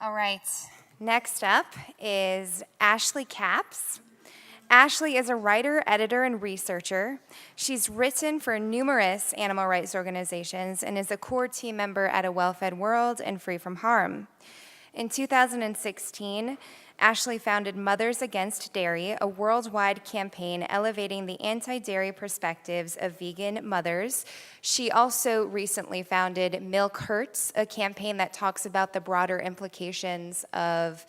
All right, next up is Ashley Capps. Ashley is a writer, editor, and researcher. She's written for numerous animal rights organizations and is a core team member at A Well-Fed World and Free From Harm. In 2016, Ashley founded Mothers Against Dairy, a worldwide campaign elevating the anti-dairy perspectives of vegan mothers. She also recently founded Milk Hurts, a campaign that talks about the broader implications of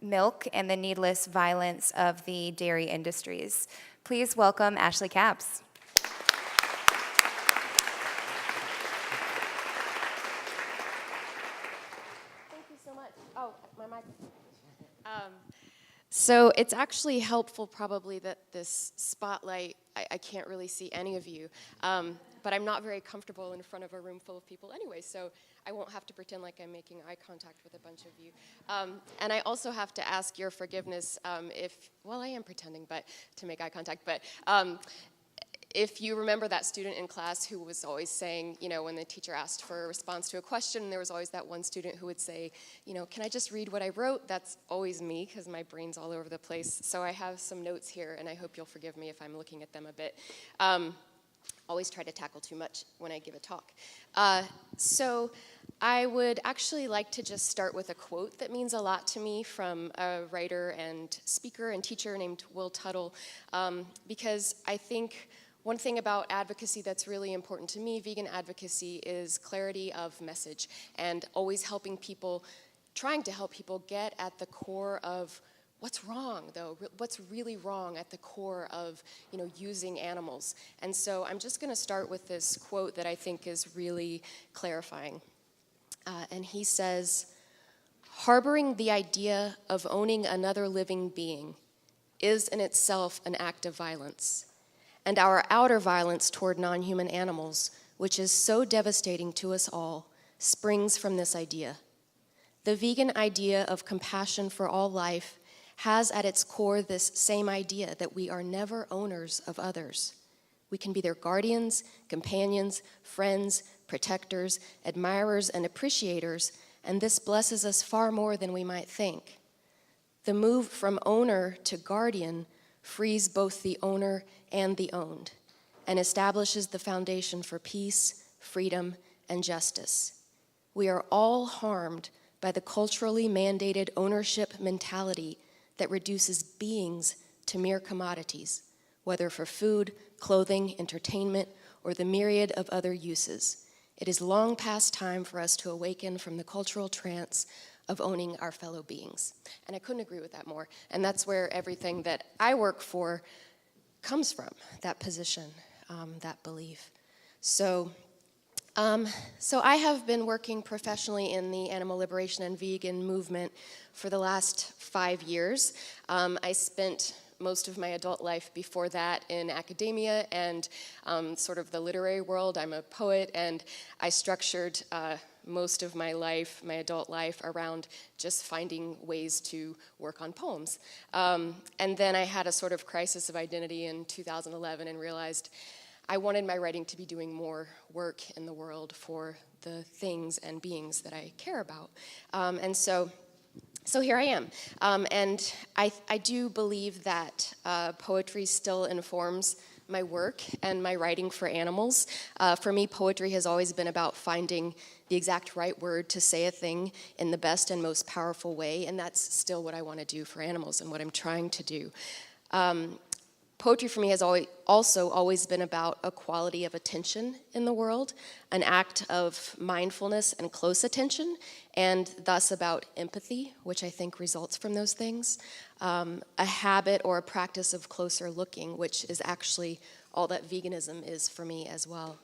milk and the needless violence of the dairy industries. Please welcome Ashley Capps. Thank you so much. Oh, my mic. So it's actually helpful probably that this spotlight, I can't really see any of you, but I'm not very comfortable in front of a room full of people anyway, so I won't have to pretend like I'm making eye contact with a bunch of you. And I also have to ask your forgiveness well, I am pretending to make eye contact, but if you remember that student in class who was always saying, when the teacher asked for a response to a question, there was always that one student who would say, can I just read what I wrote? That's always me, because my brain's all over the place. So I have some notes here, and I hope you'll forgive me if I'm looking at them a bit. Always try to tackle too much when I give a talk. So I would actually like to just start with a quote that means a lot to me from a writer and speaker and teacher named Will Tuttle, because I think one thing about advocacy that's really important to me, vegan advocacy, is clarity of message and always trying to help people get at the core of what's wrong, though, what's really wrong at the core of, using animals. And so I'm just going to start with this quote that I think is really clarifying. And he says, "Harboring the idea of owning another living being is in itself an act of violence. And our outer violence toward non-human animals, which is so devastating to us all, springs from this idea. The vegan idea of compassion for all life has at its core this same idea that we are never owners of others. We can be their guardians, companions, friends, protectors, admirers, and appreciators, and this blesses us far more than we might think. The move from owner to guardian frees both the owner and the owned, and establishes the foundation for peace, freedom, and justice. We are all harmed by the culturally mandated ownership mentality that reduces beings to mere commodities, whether for food, clothing, entertainment, or the myriad of other uses. It is long past time for us to awaken from the cultural trance of owning our fellow beings." And I couldn't agree with that more. And that's where everything that I work for comes from, that position, that belief. So I have been working professionally in the animal liberation and vegan movement for the last 5 years. I spent most of my adult life before that in academia and sort of the literary world. I'm a poet, and I structured most of my adult life, around just finding ways to work on poems. And then I had a sort of crisis of identity in 2011 and realized I wanted my writing to be doing more work in the world for the things and beings that I care about. And so here I am. And I do believe that poetry still informs my work and my writing for animals. For me, poetry has always been about finding the exact right word to say a thing in the best and most powerful way, and that's still what I want to do for animals and what I'm trying to do. Poetry for me has also always been about a quality of attention in the world, an act of mindfulness and close attention, and thus about empathy, which I think results from those things, a habit or a practice of closer looking, which is actually all that veganism is for me as well.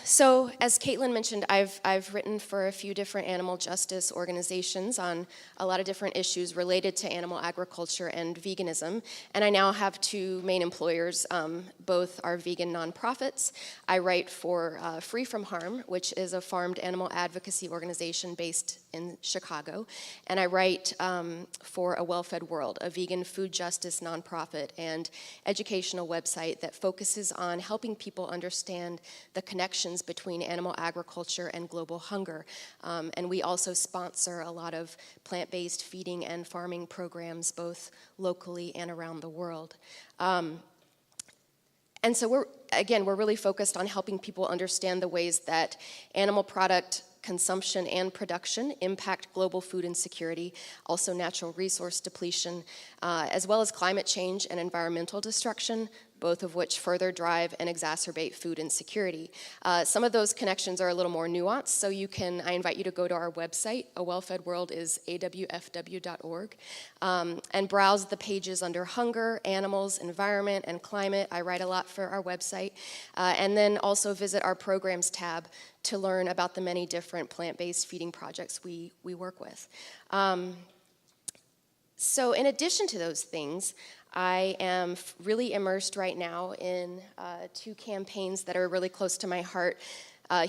So, as Caitlin mentioned, I've written for a few different animal justice organizations on a lot of different issues related to animal agriculture and veganism, and I now have 2 main employers. Both are vegan nonprofits. I write for Free From Harm, which is a farmed animal advocacy organization based in Chicago, and I write for A Well-Fed World, a vegan food justice nonprofit and educational website that focuses on helping people understand the the connections between animal agriculture and global hunger. And we also sponsor a lot of plant-based feeding and farming programs, both locally and around the world. And so we're really focused on helping people understand the ways that animal product consumption and production impact global food insecurity, also natural resource depletion, as well as climate change and environmental destruction, both of which further drive and exacerbate food insecurity. Some of those connections are a little more nuanced, so I invite you to go to our website. A Well-Fed World is awfw.org, and browse the pages under hunger, animals, environment, and climate. I write a lot for our website. And then also visit our programs tab to learn about the many different plant-based feeding projects we work with. So in addition to those things, I am really immersed right now in 2 campaigns that are really close to my heart.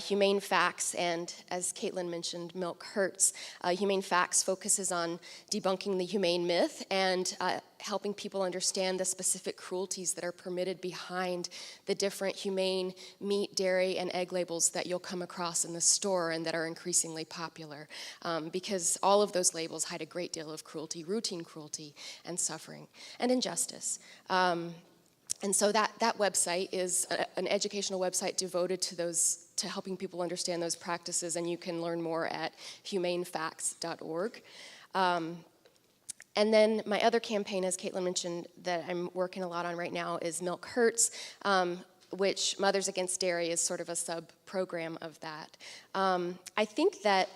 Humane Facts and, as Caitlin mentioned, Milk Hurts. Humane Facts focuses on debunking the humane myth and helping people understand the specific cruelties that are permitted behind the different humane meat, dairy, and egg labels that you'll come across in the store and that are increasingly popular, because all of those labels hide a great deal of cruelty, routine cruelty, and suffering, and injustice. And so that website is an educational website devoted to helping people understand those practices, and you can learn more at humanefacts.org. And then my other campaign, as Caitlin mentioned, that I'm working a lot on right now is Milk Hurts, which Mothers Against Dairy is sort of a sub-program of that. I think that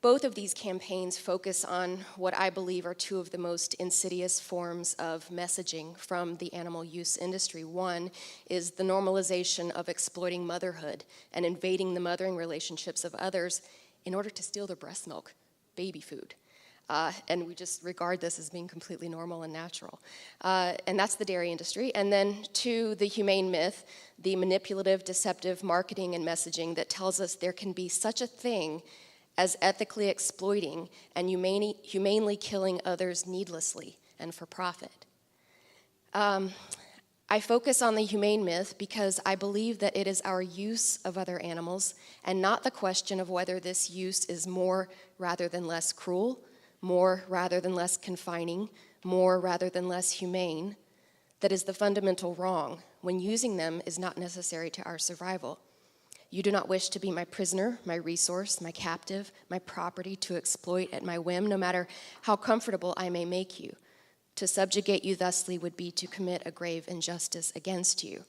both of these campaigns focus on what I believe are 2 of the most insidious forms of messaging from the animal use industry. One is the normalization of exploiting motherhood and invading the mothering relationships of others in order to steal their breast milk, baby food. And we just regard this as being completely normal and natural. And that's the dairy industry. And then 2, the humane myth, the manipulative, deceptive marketing and messaging that tells us there can be such a thing as ethically exploiting and humanely killing others needlessly and for profit. I focus on the humane myth because I believe that it is our use of other animals and not the question of whether this use is more rather than less cruel, more rather than less confining, more rather than less humane, that is the fundamental wrong when using them is not necessary to our survival. You do not wish to be my prisoner, my resource, my captive, my property to exploit at my whim, no matter how comfortable I may make you. To subjugate you thusly would be to commit a grave injustice against you.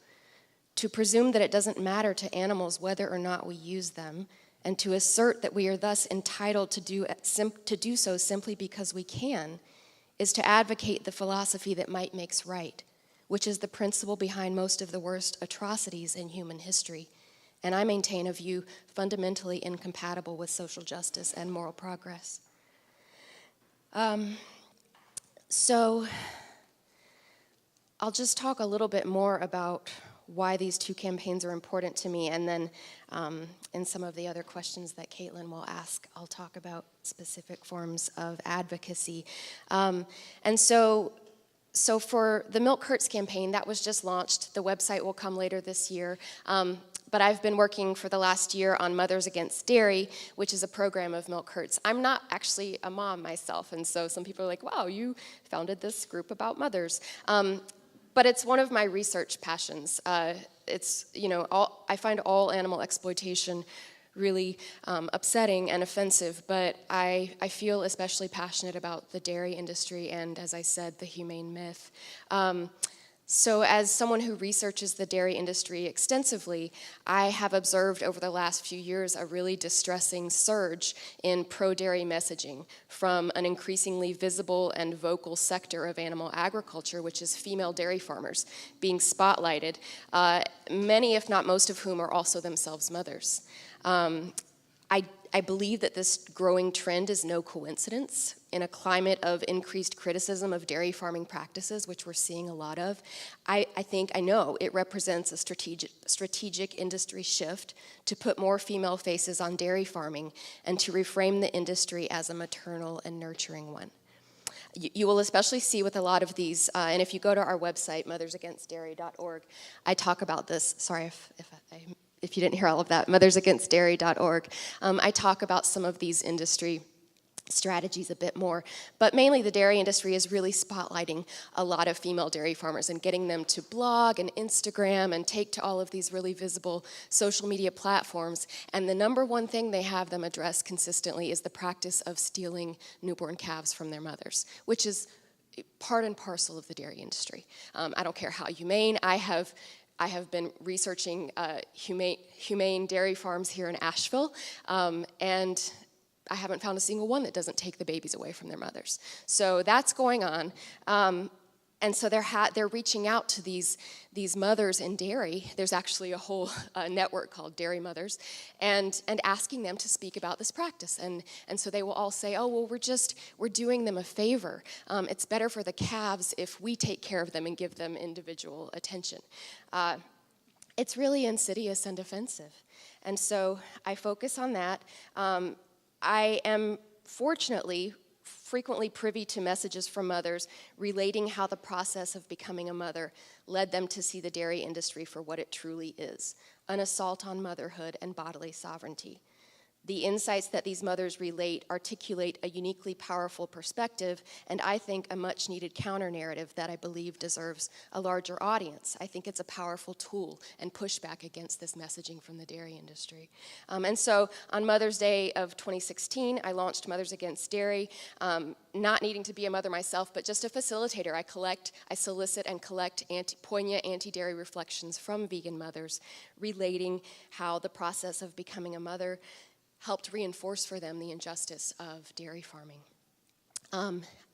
To presume that it doesn't matter to animals whether or not we use them, and to assert that we are thus entitled to do so simply because we can, is to advocate the philosophy that might makes right, which is the principle behind most of the worst atrocities in human history. And I maintain a view fundamentally incompatible with social justice and moral progress. So I'll just talk a little bit more about why these 2 campaigns are important to me, and then in some of the other questions that Caitlin will ask, I'll talk about specific forms of advocacy. And so for the Milk Hurts campaign, that was just launched. The website will come later this year. But I've been working for the last year on Mothers Against Dairy, which is a program of Milk Hurts. I'm not actually a mom myself, and so some people are like, wow, you founded this group about mothers. But it's one of my research passions. I find all animal exploitation really upsetting and offensive, but I feel especially passionate about the dairy industry and, as I said, the humane myth. So as someone who researches the dairy industry extensively, I have observed over the last few years a really distressing surge in pro-dairy messaging from an increasingly visible and vocal sector of animal agriculture, which is female dairy farmers, being spotlighted, many, if not most of whom are also themselves mothers. I believe that this growing trend is no coincidence. In a climate of increased criticism of dairy farming practices, which we're seeing a lot of, I know it represents a strategic industry shift to put more female faces on dairy farming and to reframe the industry as a maternal and nurturing one. You will especially see with a lot of these, and if you go to our website, mothersagainstdairy.org, I talk about this. Sorry if I if you didn't hear all of that, mothersagainstdairy.org. I talk about some of these industry strategies a bit more, but mainly the dairy industry is really spotlighting a lot of female dairy farmers and getting them to blog and Instagram and take to all of these really visible social media platforms. And the number one thing they have them address consistently is the practice of stealing newborn calves from their mothers, which is part and parcel of the dairy industry. I don't care how humane. I have been researching humane dairy farms here in Asheville, and I haven't found a single one that doesn't take the babies away from their mothers. So that's going on. And so they're reaching out to these mothers in dairy. There's actually a whole network called Dairy Mothers, and asking them to speak about this practice. And so they will all say, oh, well, we're doing them a favor. It's better for the calves if we take care of them and give them individual attention. It's really insidious and offensive. And so I focus on that. I am fortunately frequently privy to messages from mothers relating how the process of becoming a mother led them to see the dairy industry for what it truly is, an assault on motherhood and bodily sovereignty. The insights that these mothers relate articulate a uniquely powerful perspective, and I think a much-needed counter-narrative that I believe deserves a larger audience. I think it's a powerful tool and pushback against this messaging from the dairy industry. And so on Mother's Day of 2016, I launched Mothers Against Dairy, not needing to be a mother myself, but just a facilitator. I solicit and collect poignant anti-dairy reflections from vegan mothers relating how the process of becoming a mother helped reinforce for them the injustice of dairy farming.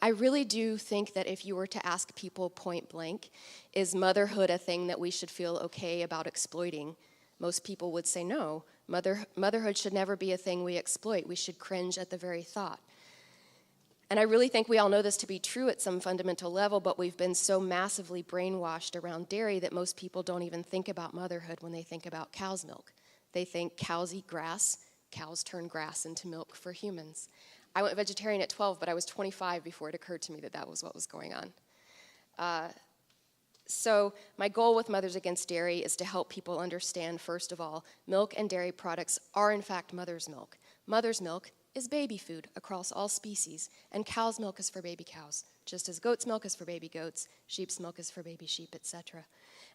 I really do think that if you were to ask people point blank, is motherhood a thing that we should feel okay about exploiting? Most people would say no. Motherhood should never be a thing we exploit. We should cringe at the very thought. And I really think we all know this to be true at some fundamental level, but we've been so massively brainwashed around dairy that most people don't even think about motherhood when they think about cow's milk. They think cows eat grass. Cows turn grass into milk for humans. I went vegetarian at 12, but I was 25 before it occurred to me that that was what was going on. So my goal with Mothers Against Dairy is to help people understand, first of all, milk and dairy products are in fact mother's milk. Mother's milk is baby food across all species, and cow's milk is for baby cows, just as goat's milk is for baby goats, sheep's milk is for baby sheep, etc.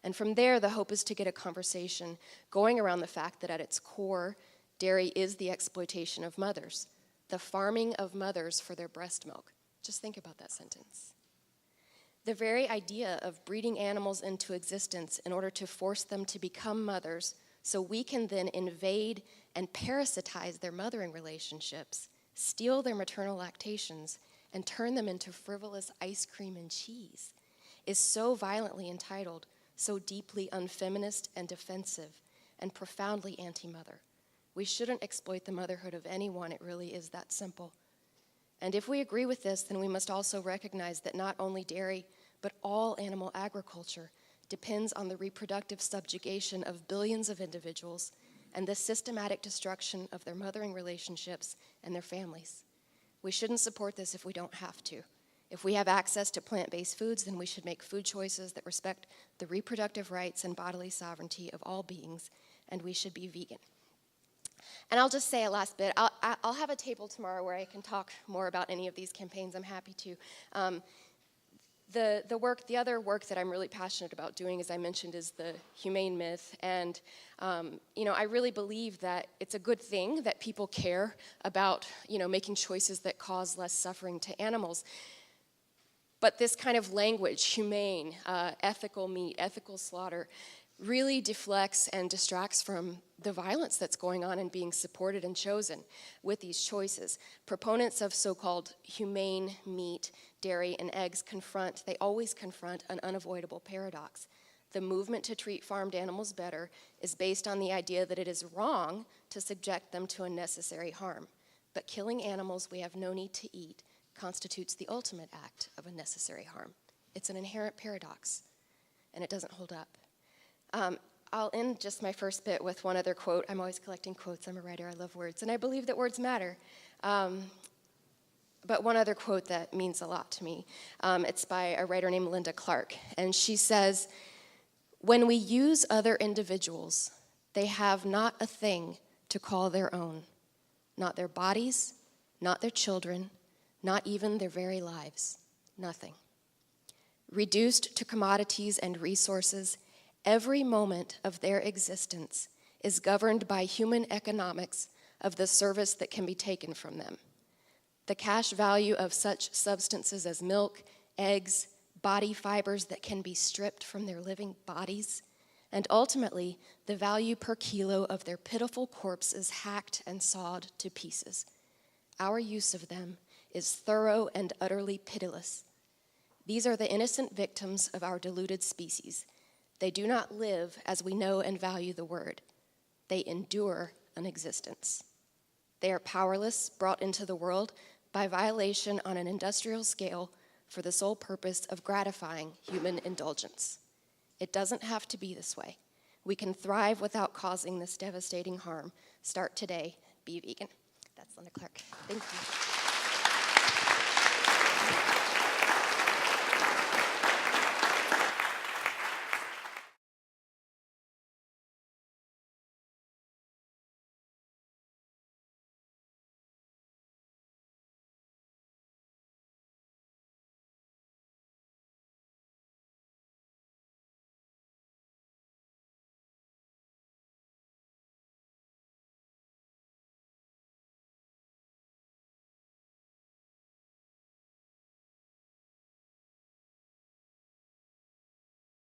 And from there, the hope is to get a conversation going around the fact that at its core, dairy is the exploitation of mothers, the farming of mothers for their breast milk. Just think about that sentence. The very idea of breeding animals into existence in order to force them to become mothers so we can then invade and parasitize their mothering relationships, steal their maternal lactations, and turn them into frivolous ice cream and cheese is so violently entitled, so deeply unfeminist and defensive, and profoundly anti-mother. We shouldn't exploit the motherhood of anyone. It really is that simple. And if we agree with this, then we must also recognize that not only dairy, but all animal agriculture depends on the reproductive subjugation of billions of individuals and the systematic destruction of their mothering relationships and their families. We shouldn't support this if we don't have to. If we have access to plant-based foods, then we should make food choices that respect the reproductive rights and bodily sovereignty of all beings, and we should be vegan. And I'll just say a last bit. I'll have a table tomorrow where I can talk more about any of these campaigns. I'm happy to. The other work that I'm really passionate about doing, as I mentioned, is the Humane Myth. And I really believe that it's a good thing that people care about making choices that cause less suffering to animals. But this kind of language, humane, ethical meat, ethical slaughter, really deflects and distracts from the violence that's going on and being supported and chosen with these choices. Proponents of so-called humane meat, dairy, and eggs always confront an unavoidable paradox. The movement to treat farmed animals better is based on the idea that it is wrong to subject them to unnecessary harm. But killing animals we have no need to eat constitutes the ultimate act of unnecessary harm. It's an inherent paradox, and it doesn't hold up. I'll end just my first bit with one other quote. I'm always collecting quotes. I'm a writer. I love words. And I believe that words matter. But one other quote that means a lot to me. It's by a writer named Linda Clark. And she says, "When we use other individuals They have not a thing to call their own, not their bodies, not their children, not even their very lives, nothing. Reduced to commodities and resources, every moment of their existence is governed by human economics of the service that can be taken from them. The cash value of such substances as milk, eggs, body fibers that can be stripped from their living bodies, and ultimately the value per kilo of their pitiful corpses hacked and sawed to pieces. Our use of them is thorough and utterly pitiless. These are the innocent victims of our deluded species. They do not live as we know and value the word. They endure an existence. They are powerless, brought into the world by violation on an industrial scale for the sole purpose of gratifying human indulgence. It doesn't have to be this way. We can thrive without causing this devastating harm. Start today, be vegan. That's Linda Clark. Thank you.